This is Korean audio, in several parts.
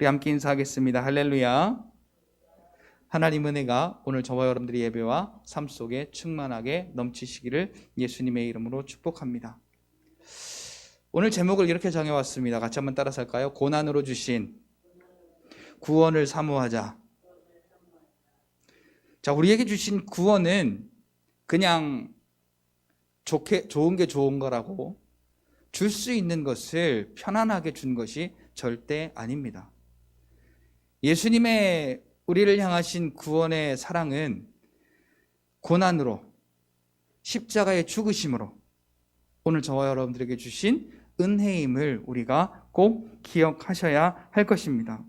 우리 함께 인사하겠습니다. 할렐루야. 하나님 은혜가 오늘 저와 여러분들의 예배와 삶 속에 충만하게 넘치시기를 예수님의 이름으로 축복합니다. 오늘 제목을 이렇게 정해왔습니다. 같이 한번 따라서 할까요? 고난으로 주신 구원을 사모하자. 자, 우리에게 주신 구원은 그냥 좋은 게 좋은 거라고 줄 수 있는 것을 편안하게 준 것이 절대 아닙니다. 예수님의 우리를 향하신 구원의 사랑은 고난으로, 십자가의 죽으심으로 오늘 저와 여러분들에게 주신 은혜임을 우리가 꼭 기억하셔야 할 것입니다.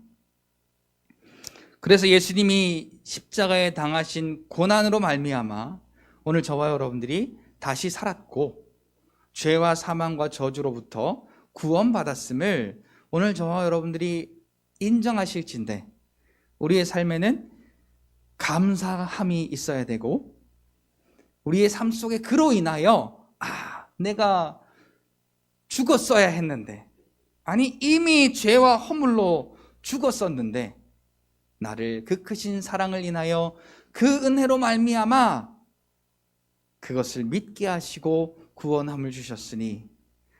그래서 예수님이 십자가에 당하신 고난으로 말미암아 오늘 저와 여러분들이 다시 살았고 죄와 사망과 저주로부터 구원받았음을 오늘 저와 여러분들이 인정하실진데 우리의 삶에는 감사함이 있어야 되고 우리의 삶 속에 그로 인하여 내가 죽었어야 했는데, 아니 이미 죄와 허물로 죽었었는데 나를 그 크신 사랑을 인하여 그 은혜로 말미암아 그것을 믿게 하시고 구원함을 주셨으니,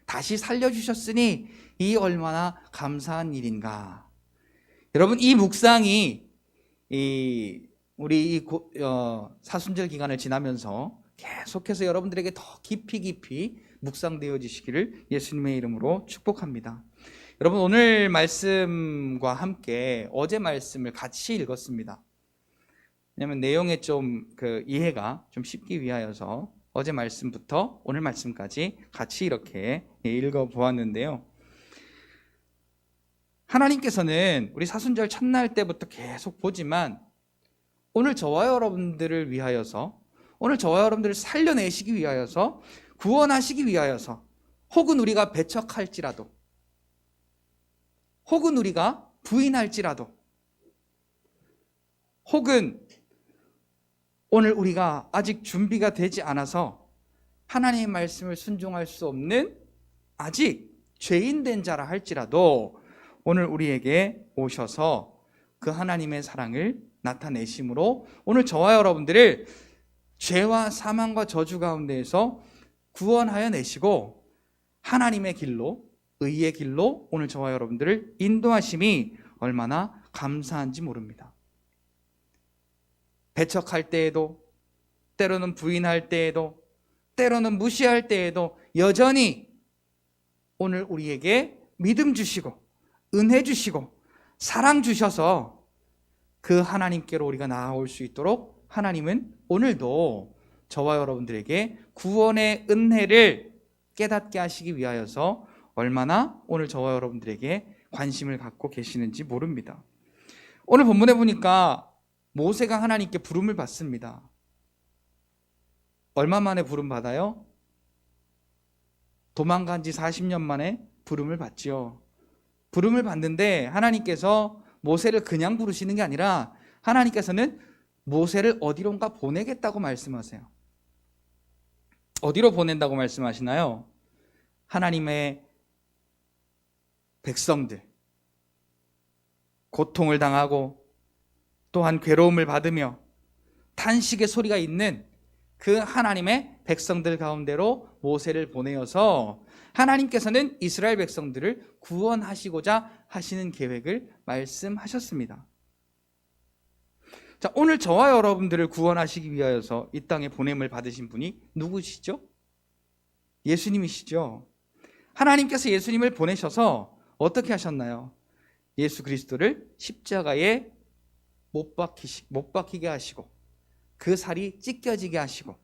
다시 살려주셨으니 이 얼마나 감사한 일인가. 여러분, 이 묵상이 우리 사순절 기간을 지나면서 계속해서 여러분들에게 더 깊이 묵상되어지시기를 예수님의 이름으로 축복합니다. 여러분, 오늘 말씀과 함께 어제 말씀을 같이 읽었습니다. 왜냐하면 내용의 이해가 좀 쉽기 위하여서 어제 말씀부터 오늘 말씀까지 같이 이렇게 읽어보았는데요. 하나님께서는 우리 사순절 첫날 때부터 계속 보지만 오늘 저와 여러분들을 위하여서, 오늘 저와 여러분들을 살려내시기 위하여서, 구원하시기 위하여서, 혹은 우리가 배척할지라도, 혹은 우리가 부인할지라도, 혹은 오늘 우리가 아직 준비가 되지 않아서 하나님의 말씀을 순종할 수 없는 아직 죄인된 자라 할지라도 오늘 우리에게 오셔서 그 하나님의 사랑을 나타내심으로 오늘 저와 여러분들을 죄와 사망과 저주 가운데에서 구원하여 내시고 하나님의 길로, 의의 길로 오늘 저와 여러분들을 인도하심이 얼마나 감사한지 모릅니다. 배척할 때에도, 때로는 부인할 때에도, 때로는 무시할 때에도 여전히 오늘 우리에게 믿음 주시고 은혜 주시고 사랑 주셔서 그 하나님께로 우리가 나아올 수 있도록 하나님은 오늘도 저와 여러분들에게 구원의 은혜를 깨닫게 하시기 위하여서 얼마나 오늘 저와 여러분들에게 관심을 갖고 계시는지 모릅니다. 오늘 본문에 보니까 모세가 하나님께 부름을 받습니다. 얼마 만에 부름 받아요? 도망간 지 40년 만에 부름을 받지요. 부름을 받는데 하나님께서 모세를 그냥 부르시는 게 아니라 하나님께서는 모세를 어디론가 보내겠다고 말씀하세요. 어디로 보낸다고 말씀하시나요? 하나님의 백성들, 고통을 당하고 또한 괴로움을 받으며 탄식의 소리가 있는 그 하나님의 백성들 가운데로 모세를 보내어서 하나님께서는 이스라엘 백성들을 구원하시고자 하시는 계획을 말씀하셨습니다. 자, 오늘 저와 여러분들을 구원하시기 위하여서 이 땅에 보냄을 받으신 분이 누구시죠? 예수님이시죠. 하나님께서 예수님을 보내셔서 어떻게 하셨나요? 예수 그리스도를 십자가에 못 박히게 하시고 그 살이 찢겨지게 하시고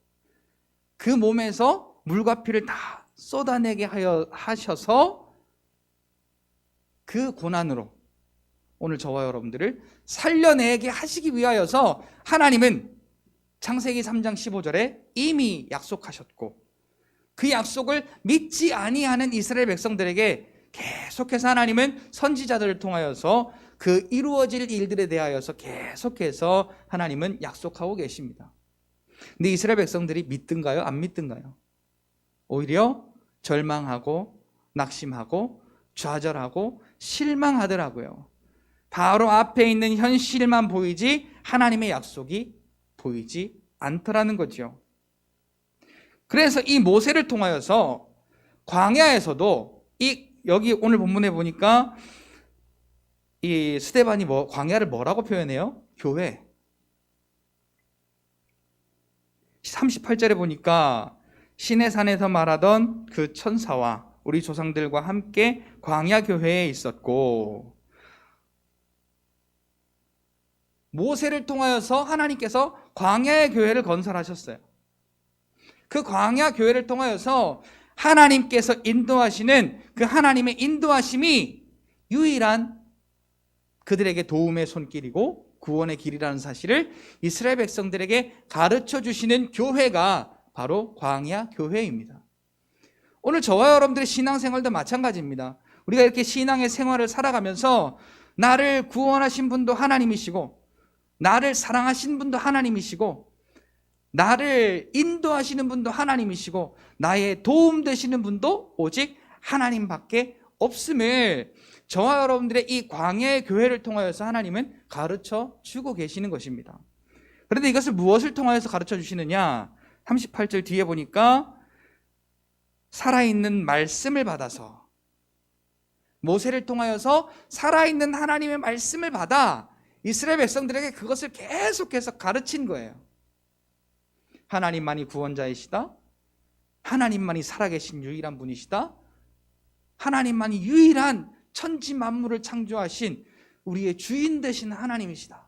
그 몸에서 물과 피를 다 쏟아내게 하셔서 그 고난으로 오늘 저와 여러분들을 살려내게 하시기 위하여서 하나님은 창세기 3장 15절에 이미 약속하셨고 그 약속을 믿지 아니하는 이스라엘 백성들에게 계속해서 하나님은 선지자들을 통하여서 그 이루어질 일들에 대하여서 계속해서 하나님은 약속하고 계십니다. 근데 이스라엘 백성들이 믿든가요? 안 믿든가요? 오히려 절망하고 낙심하고 좌절하고 실망하더라고요. 바로 앞에 있는 현실만 보이지 하나님의 약속이 보이지 않더라는 거죠. 그래서 이 모세를 통하여서 광야에서도 여기 오늘 본문에 보니까 이 스데반이 광야를 뭐라고 표현해요? 교회. 38절에 보니까 시내산에서 말하던 그 천사와 우리 조상들과 함께 광야 교회에 있었고, 모세를 통하여서 하나님께서 광야의 교회를 건설하셨어요. 그 광야 교회를 통하여서 하나님께서 인도하시는 그 하나님의 인도하심이 유일한 그들에게 도움의 손길이고 구원의 길이라는 사실을 이스라엘 백성들에게 가르쳐 주시는 교회가 바로 광야 교회입니다. 오늘 저와 여러분들의 신앙생활도 마찬가지입니다. 우리가 이렇게 신앙의 생활을 살아가면서 나를 구원하신 분도 하나님이시고, 나를 사랑하신 분도 하나님이시고, 나를 인도하시는 분도 하나님이시고, 나의 도움 되시는 분도 오직 하나님밖에 없음을 저와 여러분들의 이 광야의 교회를 통하여서 하나님은 가르쳐 주고 계시는 것입니다. 그런데 이것을 무엇을 통하여서 가르쳐 주시느냐? 38절 뒤에 보니까 살아있는 말씀을 받아서, 모세를 통하여서 살아있는 하나님의 말씀을 받아 이스라엘 백성들에게 그것을 계속해서 가르친 거예요. 하나님만이 구원자이시다. 하나님만이 살아계신 유일한 분이시다. 하나님만이 유일한 천지 만물을 창조하신 우리의 주인 되시는 하나님이시다.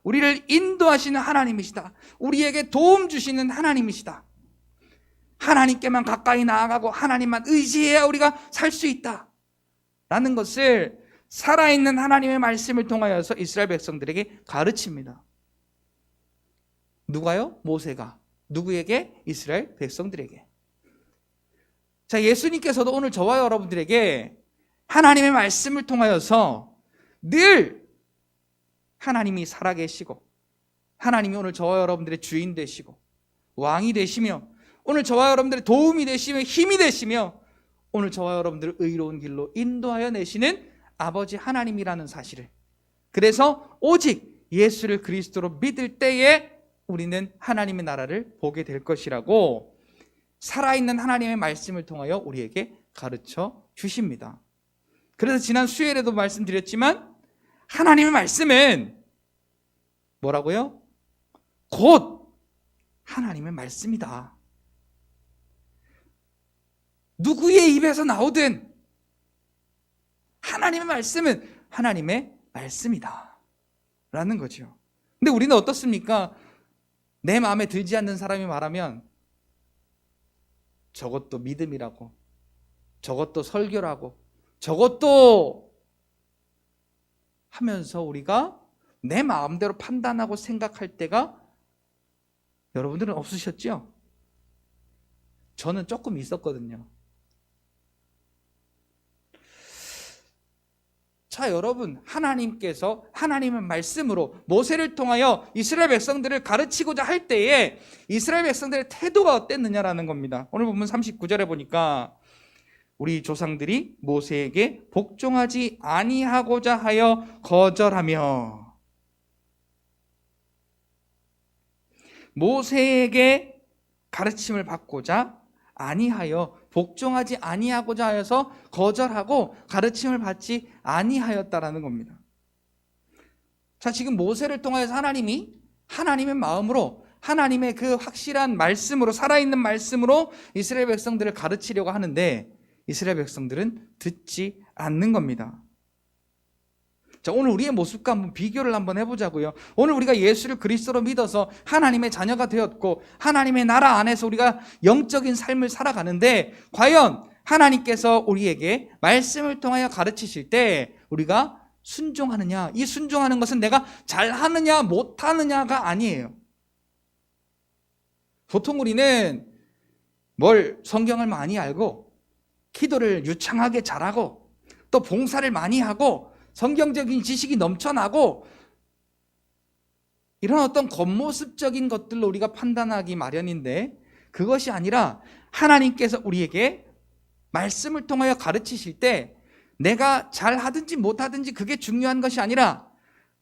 우리를 인도하시는 하나님이시다. 우리에게 도움 주시는 하나님이시다. 하나님께만 가까이 나아가고 하나님만 의지해야 우리가 살 수 있다 라는 것을 살아있는 하나님의 말씀을 통하여서 이스라엘 백성들에게 가르칩니다. 누가요? 모세가. 누구에게? 이스라엘 백성들에게. 자, 예수님께서도 오늘 저와 여러분들에게 하나님의 말씀을 통하여서 늘 하나님이 살아계시고, 하나님이 오늘 저와 여러분들의 주인 되시고 왕이 되시며, 오늘 저와 여러분들의 도움이 되시며 힘이 되시며, 오늘 저와 여러분들을 의로운 길로 인도하여 내시는 아버지 하나님이라는 사실을, 그래서 오직 예수를 그리스도로 믿을 때에 우리는 하나님의 나라를 보게 될 것이라고 살아있는 하나님의 말씀을 통하여 우리에게 가르쳐 주십니다. 그래서 지난 수요일에도 말씀드렸지만 하나님의 말씀은 뭐라고요? 곧 하나님의 말씀이다. 누구의 입에서 나오든 하나님의 말씀은 하나님의 말씀이다 라는 거죠. 근데 우리는 어떻습니까? 내 마음에 들지 않는 사람이 말하면 저것도 믿음이라고, 저것도 설교라고, 저것도 하면서 우리가 내 마음대로 판단하고 생각할 때가 여러분들은 없으셨죠? 저는 조금 있었거든요. 자, 여러분, 하나님께서 하나님의 말씀으로 모세를 통하여 이스라엘 백성들을 가르치고자 할 때에 이스라엘 백성들의 태도가 어땠느냐라는 겁니다. 오늘 보면 39절에 보니까 우리 조상들이 모세에게 복종하지 아니하고자 하여 거절하며, 모세에게 가르침을 받고자 아니하여, 복종하지 아니하고자 하여서 거절하고 가르침을 받지 아니하였다라는 겁니다. 자, 지금 모세를 통하여서 하나님이 하나님의 마음으로, 하나님의 그 확실한 말씀으로, 살아있는 말씀으로 이스라엘 백성들을 가르치려고 하는데 이스라엘 백성들은 듣지 않는 겁니다. 자, 오늘 우리의 모습과 한번 비교를 한번 해보자고요. 오늘 우리가 예수를 그리스도로 믿어서 하나님의 자녀가 되었고 하나님의 나라 안에서 우리가 영적인 삶을 살아가는데, 과연 하나님께서 우리에게 말씀을 통하여 가르치실 때 우리가 순종하느냐? 이 순종하는 것은 내가 잘하느냐 못하느냐가 아니에요. 보통 우리는 성경을 많이 알고 기도를 유창하게 잘하고 또 봉사를 많이 하고 성경적인 지식이 넘쳐나고 이런 어떤 겉모습적인 것들로 우리가 판단하기 마련인데, 그것이 아니라 하나님께서 우리에게 말씀을 통하여 가르치실 때 내가 잘하든지 못하든지 그게 중요한 것이 아니라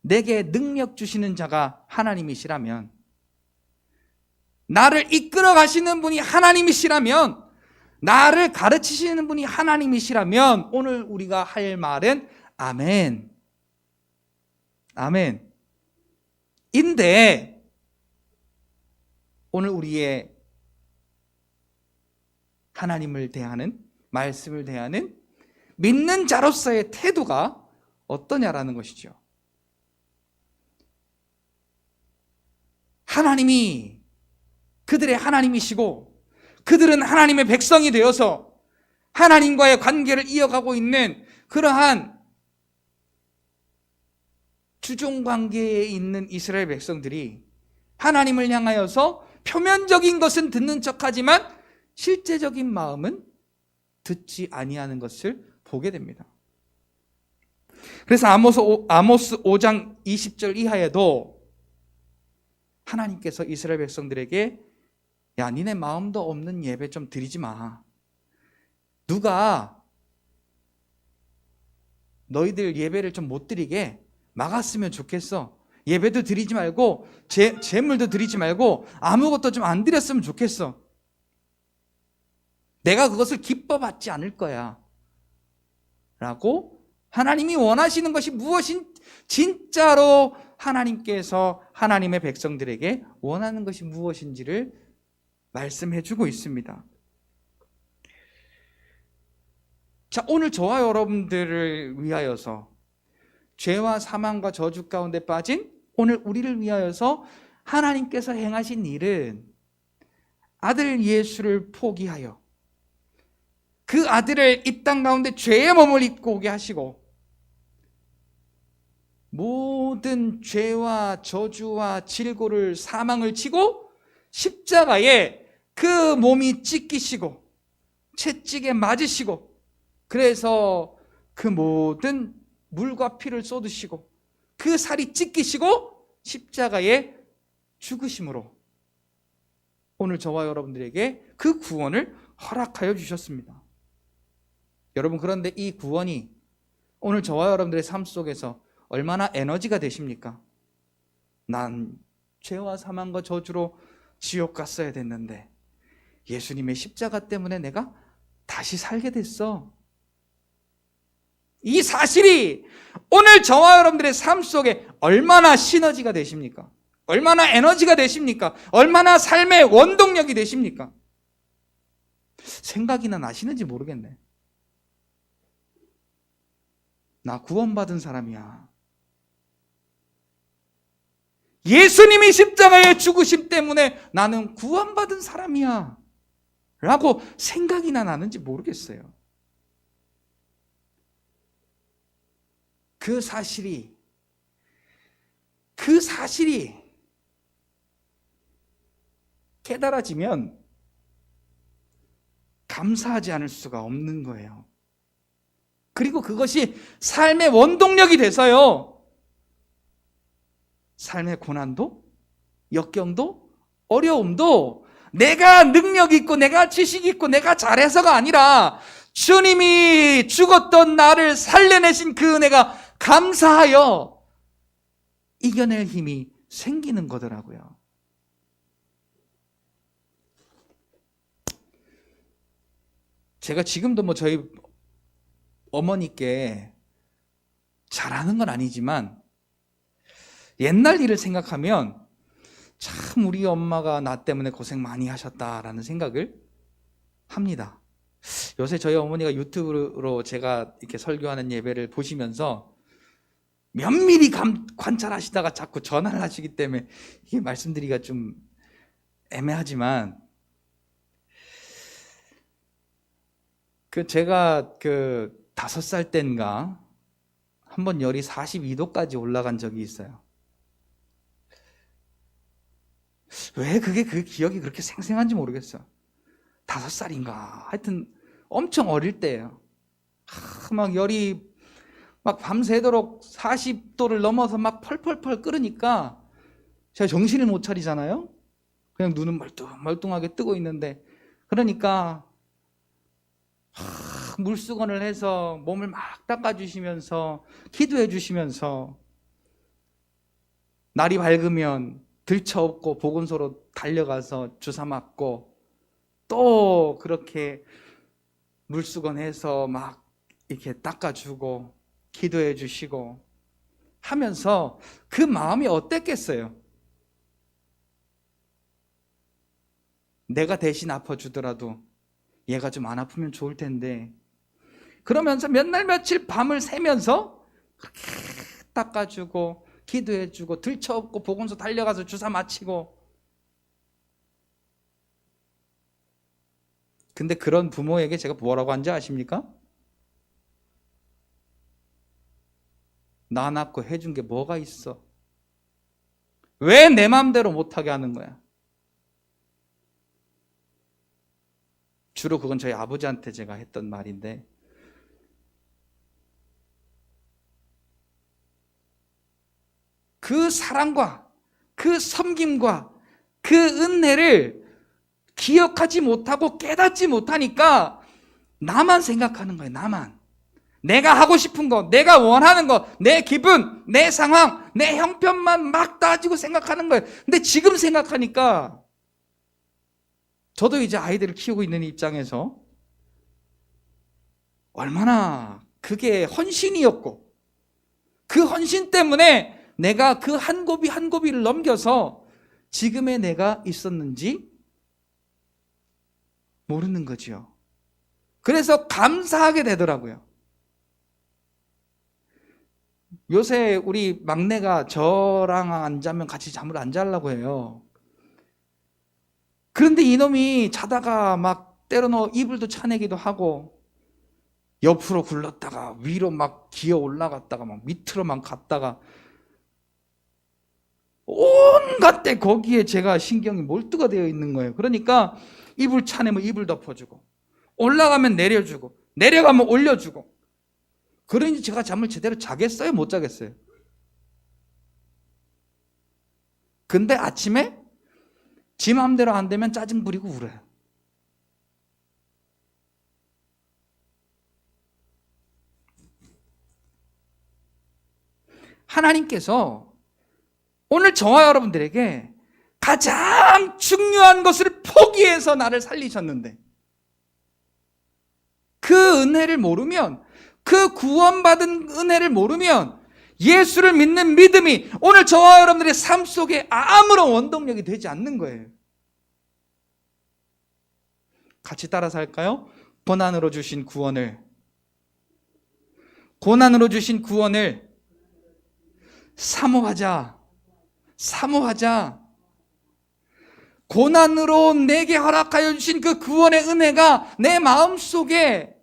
내게 능력 주시는 자가 하나님이시라면, 나를 이끌어 가시는 분이 하나님이시라면, 나를 가르치시는 분이 하나님이시라면 오늘 우리가 할 말은 아멘. 아멘. 인데 오늘 우리의 하나님을 대하는, 말씀을 대하는 믿는 자로서의 태도가 어떠냐라는 것이죠. 하나님이 그들의 하나님이시고 그들은 하나님의 백성이 되어서 하나님과의 관계를 이어가고 있는 그러한 주종 관계에 있는 이스라엘 백성들이 하나님을 향하여서 표면적인 것은 듣는 척하지만 실제적인 마음은 듣지 아니하는 것을 보게 됩니다. 그래서 아모스 5장 20절 이하에도 하나님께서 이스라엘 백성들에게 야, 니네 마음도 없는 예배 좀 드리지 마. 누가 너희들 예배를 좀 못 드리게 막았으면 좋겠어. 예배도 드리지 말고 제물도 드리지 말고 아무것도 좀 안 드렸으면 좋겠어. 내가 그것을 기뻐받지 않을 거야 라고 하나님이 원하시는 것이 진짜로 하나님께서 하나님의 백성들에게 원하는 것이 무엇인지를 말씀해 주고 있습니다. 자, 오늘 저와 여러분들을 위하여서 죄와 사망과 저주 가운데 빠진 오늘 우리를 위하여서 하나님께서 행하신 일은 아들 예수를 포기하여 그 아들을 이 땅 가운데 죄의 몸을 입고 오게 하시고 모든 죄와 저주와 질고를 사망을 치고 십자가에 그 몸이 찢기시고 채찍에 맞으시고 그래서 그 모든 물과 피를 쏟으시고 그 살이 찢기시고 십자가에 죽으심으로 오늘 저와 여러분들에게 그 구원을 허락하여 주셨습니다. 여러분, 그런데 이 구원이 오늘 저와 여러분들의 삶 속에서 얼마나 에너지가 되십니까? 난 죄와 사망과 저주로 지옥 갔어야 됐는데 예수님의 십자가 때문에 내가 다시 살게 됐어. 이 사실이 오늘 저와 여러분들의 삶 속에 얼마나 시너지가 되십니까? 얼마나 에너지가 되십니까? 얼마나 삶의 원동력이 되십니까? 생각이나 나시는지 모르겠네. 나 구원받은 사람이야. 예수님이 십자가에 죽으심 때문에 나는 구원받은 사람이야 라고 생각이나 나는지 모르겠어요. 그 사실이 깨달아지면 감사하지 않을 수가 없는 거예요. 그리고 그것이 삶의 원동력이 돼서요, 삶의 고난도, 역경도, 어려움도 내가 능력 있고 내가 지식 있고 내가 잘해서가 아니라 주님이 죽었던 나를 살려내신 그 은혜가 감사하여 이겨낼 힘이 생기는 거더라고요. 제가 지금도 저희 어머니께 잘하는 건 아니지만 옛날 일을 생각하면 참 우리 엄마가 나 때문에 고생 많이 하셨다라는 생각을 합니다. 요새 저희 어머니가 유튜브로 제가 이렇게 설교하는 예배를 보시면서 면밀히 관찰하시다가 자꾸 전화를 하시기 때문에 이게 말씀드리기가 좀 애매하지만 제가 5살 땐가 한번 열이 42도까지 올라간 적이 있어요. 왜 그 기억이 그렇게 생생한지 모르겠어요. 5살인가 하여튼 엄청 어릴 때예요. 막 열이 막 밤새도록 40도를 넘어서 막 펄펄펄 끓으니까 제가 정신을 못 차리잖아요. 그냥 눈은 멀뚱하게 뜨고 있는데 그러니까 물수건을 해서 몸을 막 닦아주시면서 기도해 주시면서 날이 밝으면 들쳐업고 보건소로 달려가서 주사 맞고 또 그렇게 물수건 해서 막 이렇게 닦아주고 기도해 주시고 하면서 그 마음이 어땠겠어요? 내가 대신 아파주더라도 얘가 좀 안 아프면 좋을 텐데, 그러면서 몇 날 며칠 밤을 새면서 그렇게 닦아주고 기도해주고 들쳐업고 보건소 달려가서 주사 맞히고. 근데 그런 부모에게 제가 뭐라고 한지 아십니까? 나 낳고 해준 게 뭐가 있어? 왜 내 마음대로 못하게 하는 거야? 주로 그건 저희 아버지한테 제가 했던 말인데, 그 사랑과 그 섬김과 그 은혜를 기억하지 못하고 깨닫지 못하니까 나만 생각하는 거예요. 나만. 내가 하고 싶은 거, 내가 원하는 거, 내 기분, 내 상황, 내 형편만 막 따지고 생각하는 거예요. 근데 지금 생각하니까, 저도 이제 아이들을 키우고 있는 입장에서 얼마나 그게 헌신이었고, 그 헌신 때문에 내가 그 한 고비 한 고비를 넘겨서 지금의 내가 있었는지 모르는 거지요. 그래서 감사하게 되더라고요. 요새 우리 막내가 저랑 안 자면 같이 잠을 안 자려고 해요. 그런데 이놈이 자다가 막 때로는 이불도 차내기도 하고, 옆으로 굴렀다가 위로 막 기어 올라갔다가 막 밑으로만 갔다가, 온갖 때 거기에 제가 신경이 몰두가 되어 있는 거예요. 그러니까 이불 차내면 이불 덮어주고, 올라가면 내려주고, 내려가면 올려주고. 그러니 제가 잠을 제대로 자겠어요? 못 자겠어요? 근데 아침에 지 마음대로 안 되면 짜증 부리고 울어요. 하나님께서 오늘 저와 여러분들에게 가장 중요한 것을 포기해서 나를 살리셨는데, 그 은혜를 모르면, 그 구원받은 은혜를 모르면 예수를 믿는 믿음이 오늘 저와 여러분들의 삶 속에 아무런 원동력이 되지 않는 거예요. 같이 따라서 할까요? 고난으로 주신 구원을, 고난으로 주신 구원을 사모하자. 사모하자. 고난으로 내게 허락하여 주신 그 구원의 은혜가 내 마음속에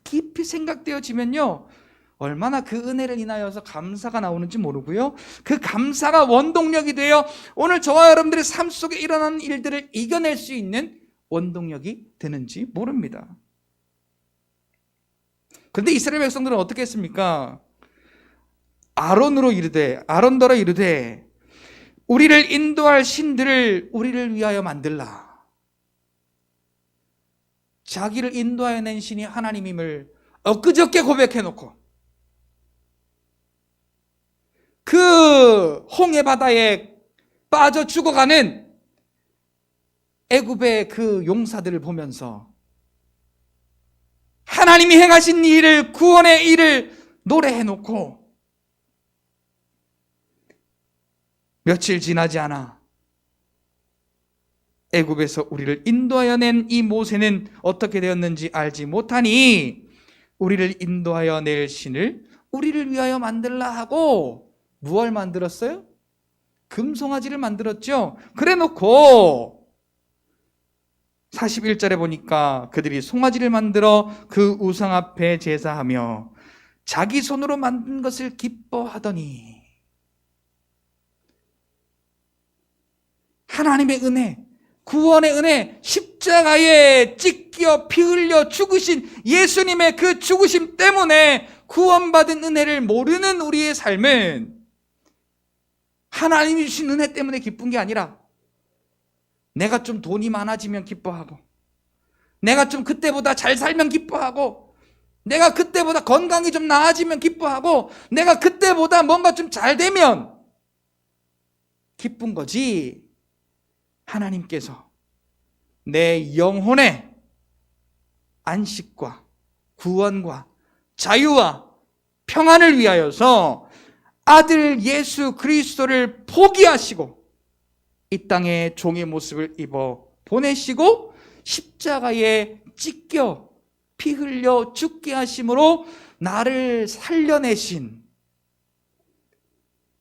깊이 생각되어지면요, 얼마나 그 은혜를 인하여서 감사가 나오는지 모르고요, 그 감사가 원동력이 되어 오늘 저와 여러분들의 삶 속에 일어나는 일들을 이겨낼 수 있는 원동력이 되는지 모릅니다. 그런데 이스라엘 백성들은 어떻게 했습니까? 아론더러 이르되 우리를 인도할 신들을 우리를 위하여 만들라. 자기를 인도하여 낸 신이 하나님임을 엊그저께 고백해놓고, 그 홍해 바다에 빠져 죽어가는 애굽의 그 용사들을 보면서 하나님이 행하신 일을, 구원의 일을 노래해놓고, 며칠 지나지 않아 애굽에서 우리를 인도하여 낸 이 모세는 어떻게 되었는지 알지 못하니 우리를 인도하여 낼 신을 우리를 위하여 만들라 하고, 무엇을 만들었어요? 금송아지를 만들었죠. 그래 놓고 41절에 보니까 그들이 송아지를 만들어 그 우상 앞에 제사하며 자기 손으로 만든 것을 기뻐하더니, 하나님의 은혜, 구원의 은혜, 십자가에 찢겨 피 흘려 죽으신 예수님의 그 죽으심 때문에 구원받은 은혜를 모르는 우리의 삶은 하나님이 주신 은혜 때문에 기쁜 게 아니라, 내가 좀 돈이 많아지면 기뻐하고, 내가 좀 그때보다 잘 살면 기뻐하고, 내가 그때보다 건강이 좀 나아지면 기뻐하고, 내가 그때보다 뭔가 좀 잘 되면 기쁜 거지. 하나님께서 내 영혼의 안식과 구원과 자유와 평안을 위하여서 아들 예수 그리스도를 포기하시고 이 땅에 종의 모습을 입어 보내시고 십자가에 찢겨 피 흘려 죽게 하심으로 나를 살려내신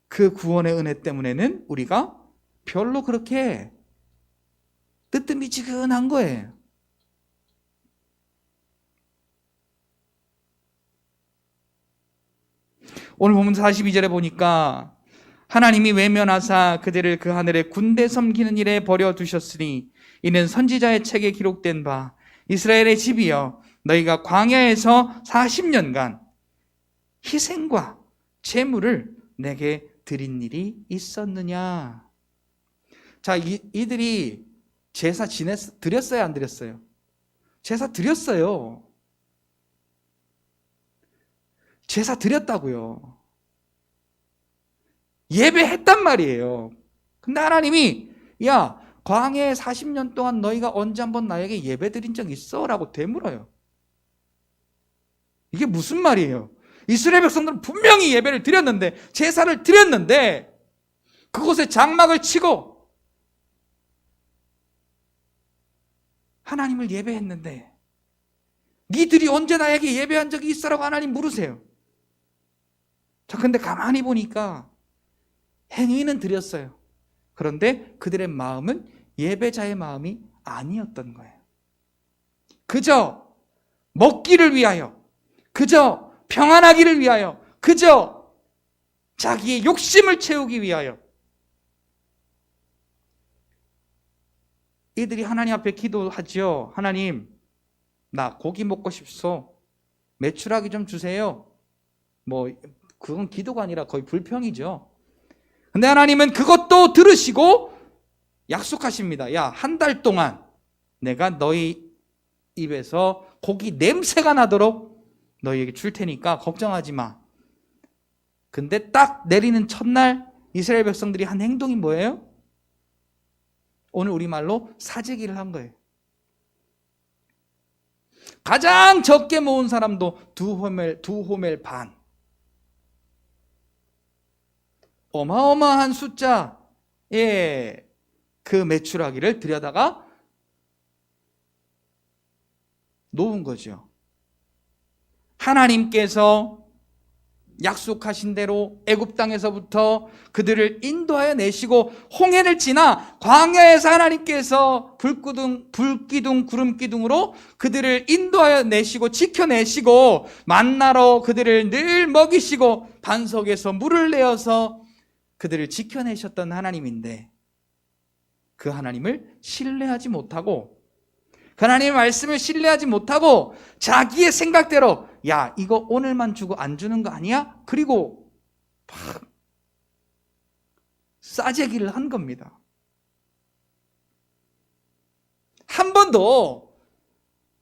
그 구원의 은혜 때문에는 우리가 별로 그렇게 뜨뜻미지근한 거예요. 오늘 본문 42절에 보니까 하나님이 외면하사 그들을 그 하늘의 군대 섬기는 일에 버려두셨으니 이는 선지자의 책에 기록된 바 이스라엘의 집이여 너희가 광야에서 40년간 희생과 제물을 내게 드린 일이 있었느냐. 자, 이들이 제사 드렸어요, 안 드렸어요? 제사 드렸어요. 제사 드렸다고요. 예배했단 말이에요. 근데 하나님이 야, 광야에 40년 동안 너희가 언제 한번 나에게 예배 드린 적 있어? 라고 되물어요. 이게 무슨 말이에요? 이스라엘 백성들은 분명히 예배를 드렸는데, 제사를 드렸는데 그곳에 장막을 치고 하나님을 예배했는데 니들이 언제 나에게 예배한 적이 있어라고 하나님 물으세요. 자, 근데 가만히 보니까 행위는 드렸어요. 그런데 그들의 마음은 예배자의 마음이 아니었던 거예요. 그저 먹기를 위하여, 그저 평안하기를 위하여, 그저 자기의 욕심을 채우기 위하여 이들이 하나님 앞에 기도하죠. 하나님, 나 고기 먹고 싶소. 메추라기 좀 주세요. 그건 기도가 아니라 거의 불평이죠. 근데 하나님은 그것도 들으시고 약속하십니다. 야, 한 달 동안 내가 너희 입에서 고기 냄새가 나도록 너희에게 줄 테니까 걱정하지 마. 근데 딱 내리는 첫날 이스라엘 백성들이 한 행동이 뭐예요? 오늘 우리말로 사재기를 한 거예요. 가장 적게 모은 사람도 두 호멜 반. 어마어마한 숫자의 그 메추라기를 들여다가 놓은 거죠. 하나님께서 약속하신 대로 애굽 땅에서부터 그들을 인도하여 내시고 홍해를 지나 광야에서 하나님께서 불기둥 구름기둥으로 그들을 인도하여 내시고 지켜내시고 만나로 그들을 늘 먹이시고 반석에서 물을 내어서 그들을 지켜내셨던 하나님인데 그 하나님을 신뢰하지 못하고 그 하나님의 말씀을 신뢰하지 못하고 자기의 생각대로 야, 이거 오늘만 주고 안 주는 거 아니야? 그리고 막 싸재기를 한 겁니다. 한 번도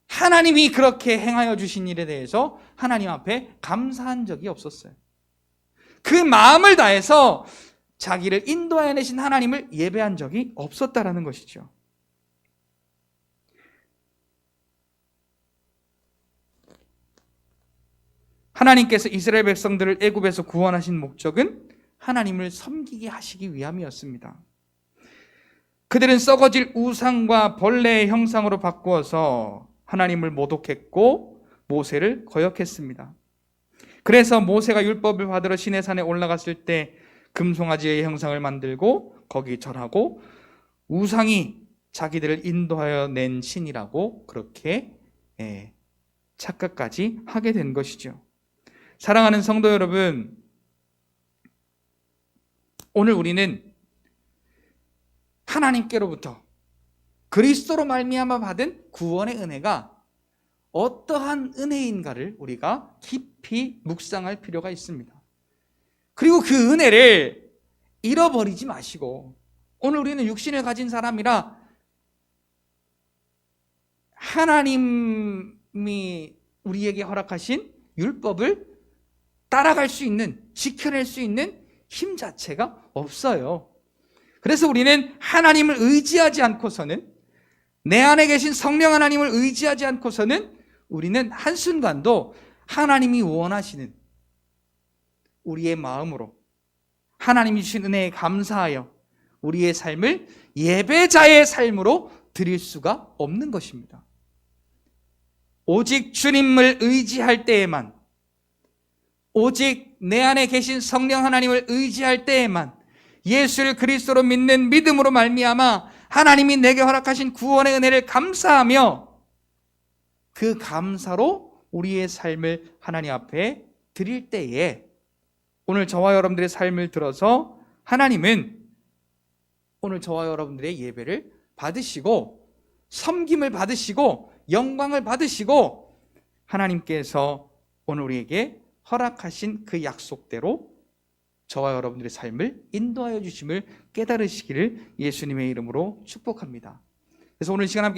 하나님이 그렇게 행하여 주신 일에 대해서 하나님 앞에 감사한 적이 없었어요. 그 마음을 다해서 자기를 인도하여 내신 하나님을 예배한 적이 없었다라는 것이죠. 하나님께서 이스라엘 백성들을 애굽에서 구원하신 목적은 하나님을 섬기게 하시기 위함이었습니다. 그들은 썩어질 우상과 벌레의 형상으로 바꾸어서 하나님을 모독했고 모세를 거역했습니다. 그래서 모세가 율법을 받으러 시내산에 올라갔을 때 금송아지의 형상을 만들고 거기 절하고 우상이 자기들을 인도하여 낸 신이라고 그렇게 착각까지 하게 된 것이죠. 사랑하는 성도 여러분, 오늘 우리는 하나님께로부터 그리스도로 말미암아 받은 구원의 은혜가 어떠한 은혜인가를 우리가 깊이 묵상할 필요가 있습니다. 그리고 그 은혜를 잃어버리지 마시고, 오늘 우리는 육신을 가진 사람이라 하나님이 우리에게 허락하신 율법을 따라갈 수 있는, 지켜낼 수 있는 힘 자체가 없어요. 그래서 우리는 하나님을 의지하지 않고서는, 내 안에 계신 성령 하나님을 의지하지 않고서는 우리는 한순간도 하나님이 원하시는 우리의 마음으로 하나님이 주신 은혜에 감사하여 우리의 삶을 예배자의 삶으로 드릴 수가 없는 것입니다. 오직 주님을 의지할 때에만, 오직 내 안에 계신 성령 하나님을 의지할 때에만, 예수를 그리스도로 믿는 믿음으로 말미암아 하나님이 내게 허락하신 구원의 은혜를 감사하며 그 감사로 우리의 삶을 하나님 앞에 드릴 때에, 오늘 저와 여러분들의 삶을 들어서 하나님은 오늘 저와 여러분들의 예배를 받으시고 섬김을 받으시고 영광을 받으시고 하나님께서 오늘 우리에게 허락하신 그 약속대로 저와 여러분들의 삶을 인도하여 주심을 깨달으시기를 예수님의 이름으로 축복합니다. 그래서 오늘 시간 함께